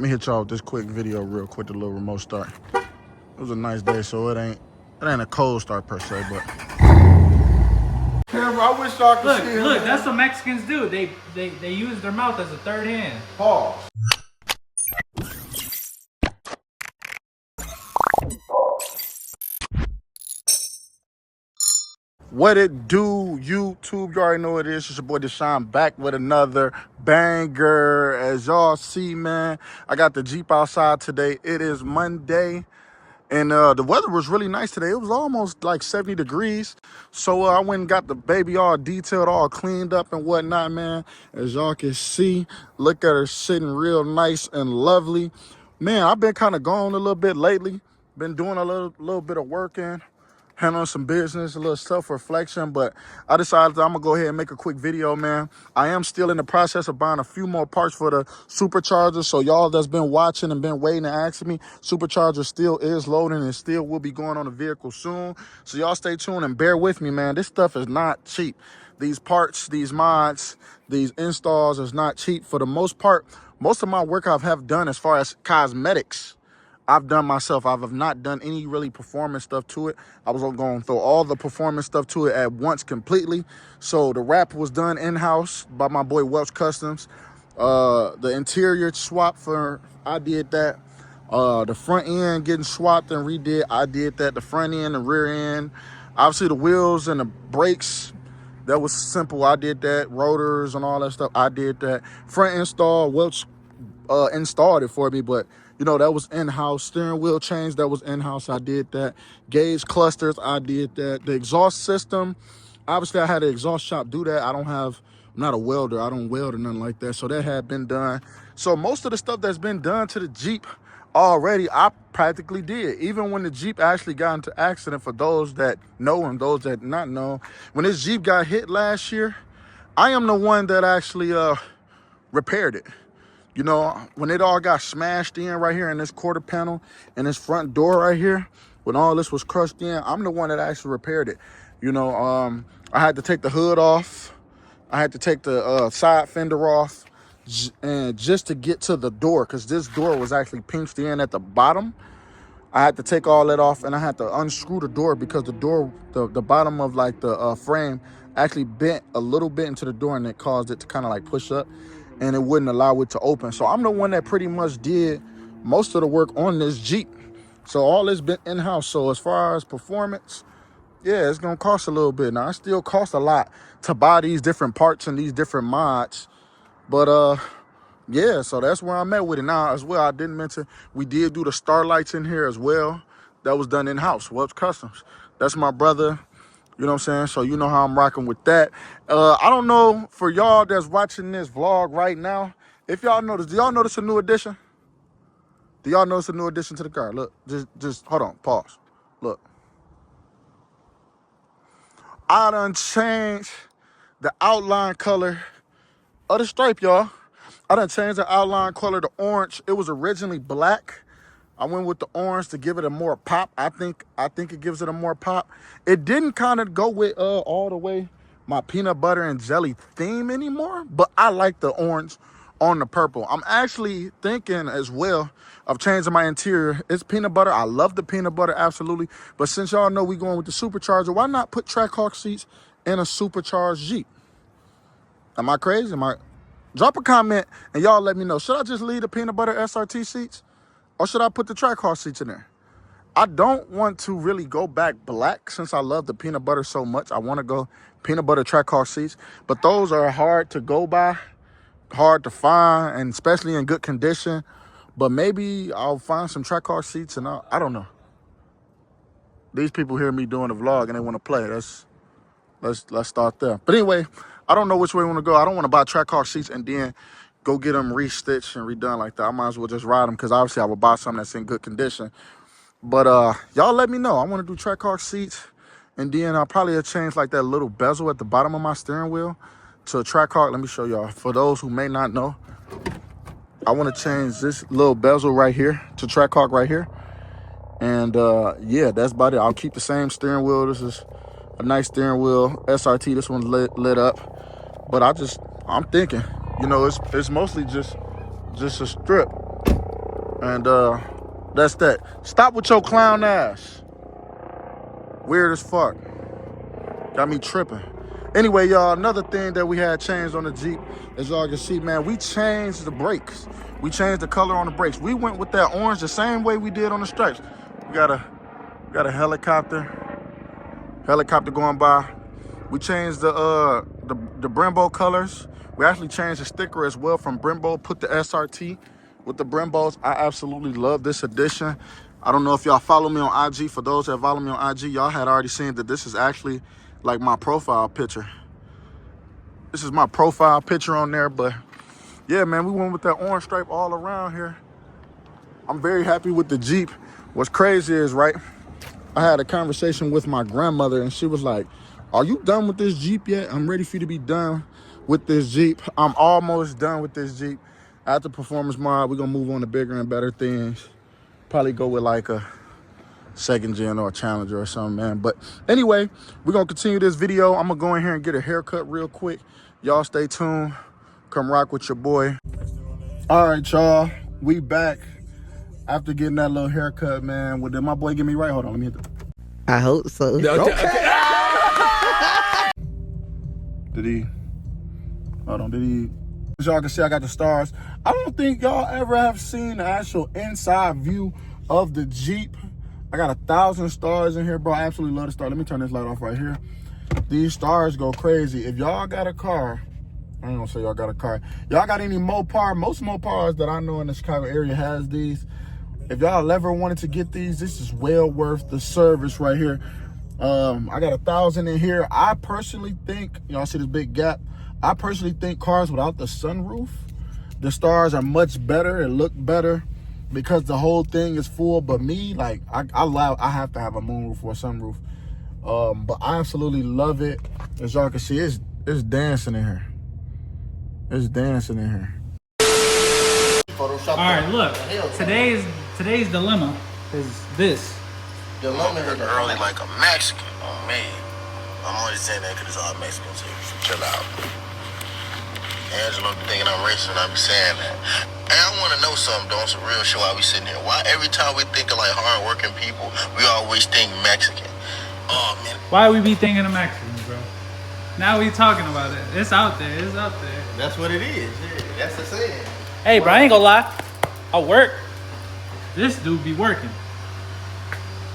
Let me hit y'all with this quick video real quick, the little remote start. It was a nice day, so it ain't a cold start per se, but. Camera, I wish y'all could see him. Look, that's what Mexicans do. They use their mouth as a third hand. Pause. What it do, YouTube? You already know what it is. It's your boy Deshaun back with another banger. As y'all see, man, I got the Jeep outside today. It is Monday, and the weather was really nice today. It was almost like 70 degrees. So I went and got the baby all detailed, all cleaned up and whatnot, man. As y'all can see, look at her sitting real nice and lovely. Man, I've been kind of gone a little bit lately. Been doing a little bit of working, handling some business, a little self-reflection, but I decided I'm gonna go ahead and make a quick video, man. I am still in the process of buying a few more parts for the supercharger. So y'all that's been watching and been waiting and asking me, supercharger still is loading and still will be going on the vehicle soon. So y'all stay tuned and bear with me, man. This stuff is not cheap. These parts, these mods, these installs is not cheap. For the most part, most of my work I have done as far as cosmetics, I've done myself. I have not done any really performance stuff to it. I was going to throw all the performance stuff to it at once completely. So the wrap was done in-house by my boy Welch Customs. The interior swap I did that. The front end getting swapped and redid, I did that. The front end, the rear end. Obviously the wheels and the brakes, that was simple. I did that. Rotors and all that stuff, I did that. Front install, Welch installed it for me, but you know, that was in-house. Steering wheel change, that was in-house. I did that. Gauge clusters, I did that. The exhaust system, obviously I had an exhaust shop do that. I'm not a welder. I don't weld or nothing like that. So that had been done. So most of the stuff that's been done to the Jeep already, I practically did. Even when the Jeep actually got into accident, for those that know and those that not know, when this Jeep got hit last year, I am the one that actually repaired it. You know, when it all got smashed in right here in this quarter panel and this front door right here, when all this was crushed in, I'm the one that actually repaired it. You know, I had to take the hood off. I had to take the side fender off, and just to get to the door, because this door was actually pinched in at the bottom. I had to take all that off, and I had to unscrew the door because the door, the bottom of like the frame actually bent a little bit into the door, and it caused it to kind of like push up, and it wouldn't allow it to open. So I'm the one that pretty much did most of the work on this Jeep. So all this been in-house. So as far as performance, yeah, it's gonna cost a little bit. Now it still costs a lot to buy these different parts and these different mods, but yeah, so that's where I'm at with it. Now as well, I didn't mention, we did do the starlights in here as well. That was done in-house, Welch Customs. That's my brother. You know what I'm saying? So you know how I'm rocking with that. I don't know, for y'all that's watching this vlog right now, if y'all notice, do y'all notice a new addition? Do y'all notice a new addition to the car? Look, just hold on, pause. Look. I done changed the outline color of the stripe, y'all. I done changed the outline color to orange. It was originally black. I went with the orange to give it a more pop. I think it gives it a more pop. It didn't kind of go with all the way my peanut butter and jelly theme anymore, but I like the orange on the purple. I'm actually thinking as well of changing my interior. It's peanut butter. I love the peanut butter, absolutely. But since y'all know we going with the supercharger, why not put Trackhawk seats in a supercharged Jeep? Am I crazy? Drop a comment and y'all let me know. Should I just leave the peanut butter SRT seats, or should I put the Trackhawk seats in there? I don't want to really go back black since I love the peanut butter so much. I want to go peanut butter Trackhawk seats, but those are hard to go by, hard to find, and especially in good condition. But maybe I'll find some Trackhawk seats, and I don't know. These people hear me doing a vlog and they want to play. Let's start there. But anyway, I don't know which way I want to go. I don't want to buy Trackhawk seats and then go get them restitched and redone like that. I might as well just ride them, because obviously I would buy something that's in good condition. But y'all let me know. I want to do Trackhawk seats, and then I'll probably change like that little bezel at the bottom of my steering wheel to a Trackhawk. Let me show y'all. For those who may not know, I want to change this little bezel right here to Trackhawk right here. And yeah, that's about it. I'll keep the same steering wheel. This is a nice steering wheel, SRT. This one's lit up. But I'm thinking, you know, it's mostly just a strip. And that's that. Stop with your clown ass. Weird as fuck. Got me tripping. Anyway, y'all, another thing that we had changed on the Jeep, as y'all can see, man, we changed the brakes. We changed the color on the brakes. We went with that orange the same way we did on the stripes. We got a helicopter going by. We changed the Brembo colors. We actually changed the sticker as well from Brembo, put the SRT with the Brembos. I absolutely love this edition. I don't know if y'all follow me on IG. For those that follow me on IG, y'all had already seen that this is actually like my profile picture. This is my profile picture on there, but yeah, man, we went with that orange stripe all around here. I'm very happy with the Jeep. What's crazy is, right, I had a conversation with my grandmother and she was like, are you done with this Jeep yet? I'm ready for you to be done with this Jeep. I'm almost done with this Jeep. After performance mod, we're gonna move on to bigger and better things. Probably go with like a second gen or a Challenger or something, man. But anyway, we're gonna continue this video. I'm gonna go in here and get a haircut real quick. Y'all stay tuned. Come rock with your boy. All right, y'all, we back after getting that little haircut, man. Well, did my boy get me right? Hold on, let me hit the... I hope so. Okay. Did he? Hold on, did he? As y'all can see, I got the stars. I don't think y'all ever have seen the actual inside view of the Jeep. I got 1,000 stars in here, bro. I absolutely love the star. Let me turn this light off right here. These stars go crazy. If y'all got a car, I ain't gonna say y'all got a car. Y'all got any Mopar? Most Mopars that I know in the Chicago area has these. If y'all ever wanted to get these, this is well worth the service right here. I got 1,000 in here. I personally think, y'all see this big gap? I personally think cars without the sunroof, the stars are much better and look better because the whole thing is full. But me, like, I have to have a moonroof or a sunroof. But I absolutely love it. As y'all can see, it's dancing in here. It's dancing in here. All right, look. Today's dilemma is this. Dilemma is early like a Mexican on me. I'm only saying that because it's all Mexicans here. So chill out. Angelo be thinking I'm racist when I be saying that. And I want to know something, though. It's a real show. I be sitting here. Why every time we think of like hard-working people, we always think Mexican? Oh man. Why we be thinking of Mexicans, bro? Now we talking about it. It's out there. It's out there. That's what it is. Yeah, that's the saying. Hey, bro, I ain't gonna lie. I work. This dude be working.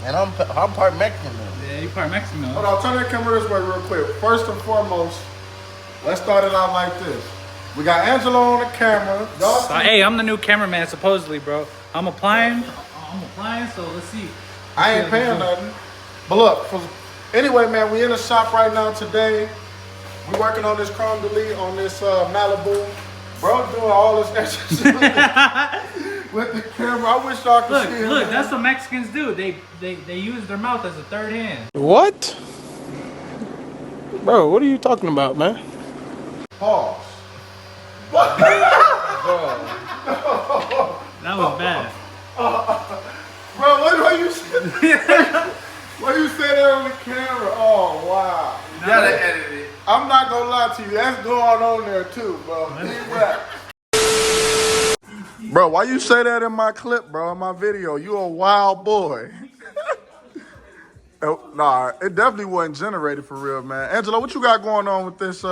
And I'm part Mexican though. Yeah, you part Mexican though. Hold on, turn that camera this way real quick. First and foremost, let's start it out like this. We got Angelo on the camera. Hey, I'm the new cameraman supposedly, bro. I'm applying, so let's see. I ain't paying nothing. But look, anyway, man, we in the shop right now today. We working on this chrome delete on this Malibu. Bro, doing all this extra shit with the camera. I wish y'all could see it. Look, that's what Mexicans do. They use their mouth as a third hand. What? Bro, what are you talking about, man? Pause. That was bad. Bro, what you said? What you said that on the camera? Oh, wow. You gotta edit it. I'm not gonna lie to you. That's going on there too, bro. Bro, why you say that in my clip, bro, in my video? You a wild boy. Nah, it definitely wasn't generated for real, man. Angelo, what you got going on with this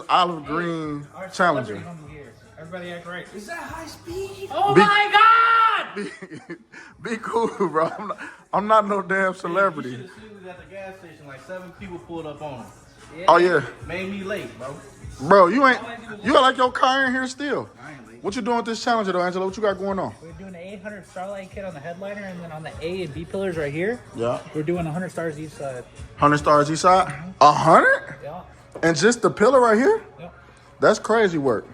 olive green Challenger? Everybody act right. Is that high speed? Oh my God! Be cool, bro. I'm not no damn celebrity. You should have seen us at the gas station. Like 7 people pulled up on him. Oh yeah, Made me late, bro. bro. You got like your car in here still. What you doing with this Challenger though, Angelo? What you got going on? We're doing an 800 Starlight kit on the headliner, and then on the A and B pillars right here. Yeah. We're doing 100 stars each side. 100 stars each side? 100? Yeah. And just the pillar right here? Yep. That's crazy work.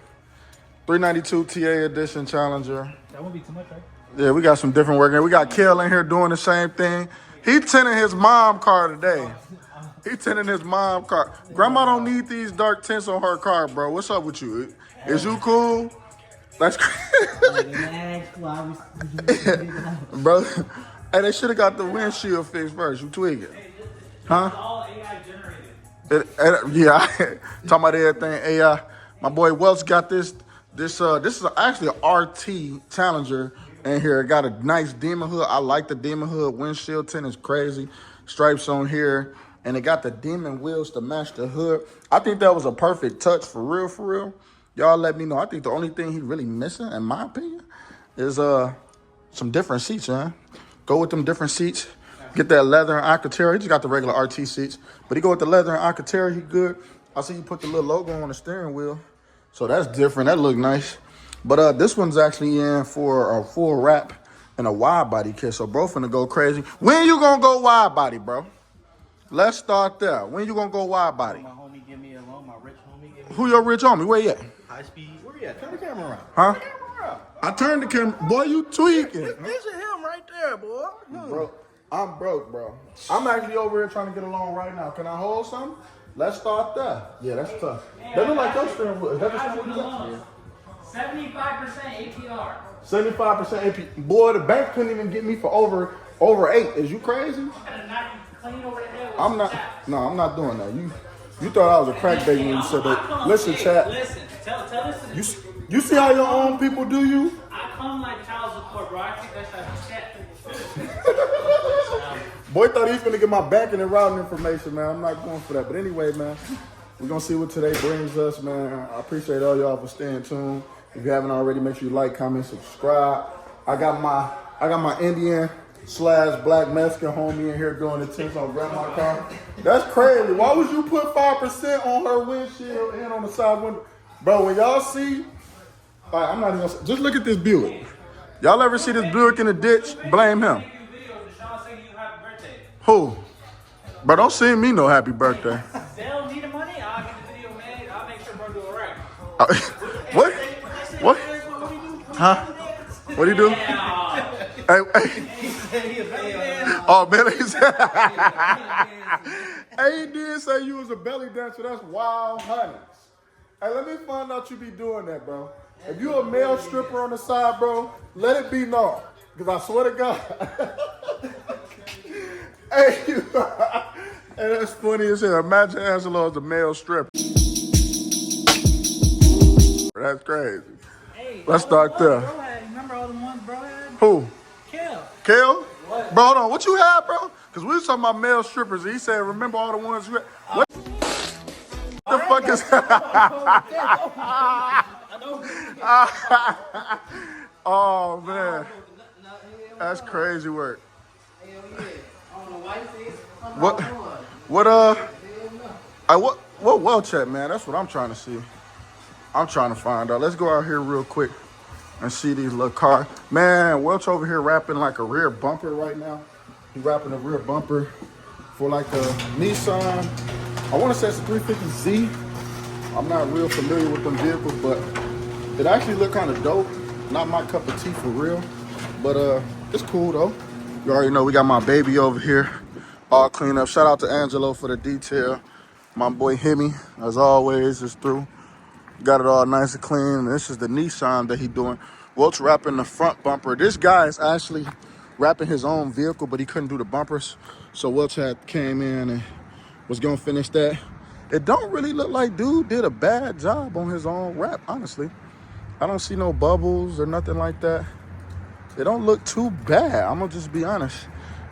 392 TA edition Challenger. That won't be too much, right? Yeah, we got some different work. We got Kel in here doing the same thing. He tinting his mom car today. He tinting his mom car. Grandma don't need these dark tints on her car, bro. What's up with you? Is you cool? That's crazy. Bro, hey, they should have got the windshield fixed first. You tweaking. Huh? All AI generated. Yeah, talking about everything AI. My boy Welch got this This is actually an RT Challenger in here. It got a nice demon hood. I like the demon hood. Windshield tint is crazy. Stripes on here. And it got the demon wheels to match the hood. I think that was a perfect touch for real, for real. Y'all let me know. I think the only thing he really missing, in my opinion, is some different seats, man. Go with them different seats. Get that leather and Alcantara. He just got the regular RT seats. But he go with the leather and Alcantara, he good. I see you put the little logo on the steering wheel. So that's different. That look nice. But this one's actually in for a full wrap and a wide body kit. So bro finna go crazy. When you gonna go wide body, bro? Let's start there. When you gonna go wide body? My homie give me a loan. My rich homie give me. Who your rich homie? Where you at? High speed. Where you at? Turn the camera around. Huh? Turn the camera around. I turned the camera. Boy, you tweaking. This is him right there, boy. Bro, I'm broke, bro. I'm actually over here trying to get a loan right now. Can I hold something? Let's start there. Yeah, that's tough. They look like your steering wheel. Is that the steering wheel? 75% APR. 75% AP. Boy, the bank couldn't even get me for over 8. Is you crazy? I'm not. No, I'm not doing that. You thought I was a crack baby when you said that. Listen, chat. Listen, tell this. You see how your own people do you? I come like child support, bro. I think that's chat. Boy thought he was gonna get my banking and routing information, man. I'm not going for that. But anyway, man, we're gonna see what today brings us, man. I appreciate all y'all for staying tuned. If you haven't already, make sure you like, comment, subscribe. I got my Indian / black Mexican homie in here doing the tints on grandma's car. That's crazy. Why would you put 5% on her windshield and on the side window? Bro, when y'all see, all right, I'm not even gonna, just look at this Buick. Y'all ever see this Buick in the ditch? Blame him. Who? Bro, don't send me no happy birthday. They'll need the money. I'll get the video made. I'll make sure bro do it right. What? What? Huh? What do you do? Hey. Oh, man. Hey, he did say you was a belly dancer. That's wild honey. Hey, let me find out you be doing that, bro. If you a male stripper on the side, bro, let it be known. Because I swear to God. Hey, hey, that's funny as hell. Imagine Angelo as a male stripper. That's crazy. Hey, Let's start there. Bro had, remember all the ones bro had? Who? Kill. Kel? What? Bro, hold on. What you had, bro? Because we was talking about male strippers. And he said, remember all the ones you had. What the fuck is Oh, man. That's crazy work. What well check, man? That's what I'm trying to see. I'm trying to find out. Let's go out here real quick and see these little cars. Man, Welch over here wrapping like a rear bumper right now. He wrapping a rear bumper for like a Nissan. I want to say it's a 350Z. I'm not real familiar with them vehicles, but it actually look kind of dope. Not my cup of tea for real, but it's cool though. You already know we got my baby over here, all cleaned up. Shout out to Angelo for the detail. My boy Hemi, as always, is through. Got it all nice and clean. And this is the Nissan that he doing. Welch wrapping the front bumper. This guy is actually wrapping his own vehicle, but he couldn't do the bumpers. So Welch had came in and was gonna finish that. It don't really look like dude did a bad job on his own wrap, honestly. I don't see no bubbles or nothing like that. It don't look too bad, I'm gonna just be honest.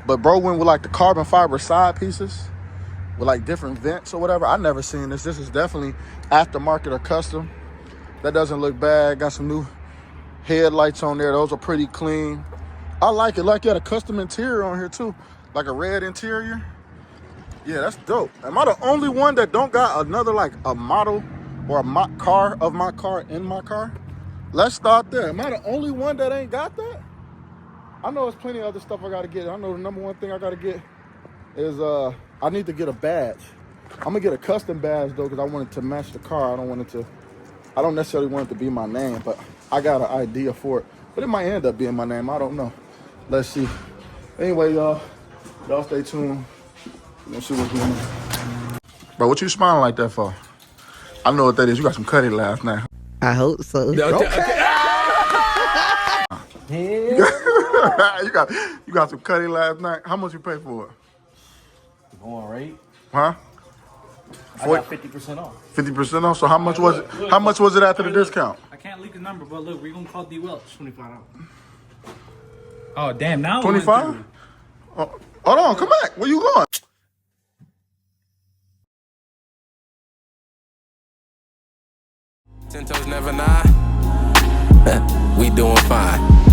But bro went with like the carbon fiber side pieces with like different vents or whatever. I never seen this. This is definitely aftermarket or custom. That doesn't look bad. Got some new headlights on there. Those are pretty clean. I like it. Like you had a custom interior on here too. Like a red interior. Yeah, that's dope. Am I the only one that don't got another like a model or a car of my car in my car? Let's start there. Am I the only one that ain't got that? I know there's plenty of other stuff I gotta get. I know the number one thing I gotta get is I need to get a badge. I'm gonna get a custom badge though because I want it to match the car. I don't necessarily want it to be my name, but I got an idea for it. But it might end up being my name. I don't know. Let's see. Anyway, y'all stay tuned. We'll see what's going on. Bro, what you smiling like that for? I know what that is. You got some cutty last night. I hope so. Okay. you got some cutty last night. How much you pay for it? Going rate? Huh? I got 50% off. 50% off. So how much was it? How much was it after the discount? I can't leak his number, but look, we're gonna call D Welch. $25. Oh damn! Now it went 25? through. Oh, hold on, come back. Where you going? 10 toes never nod. We doing fine.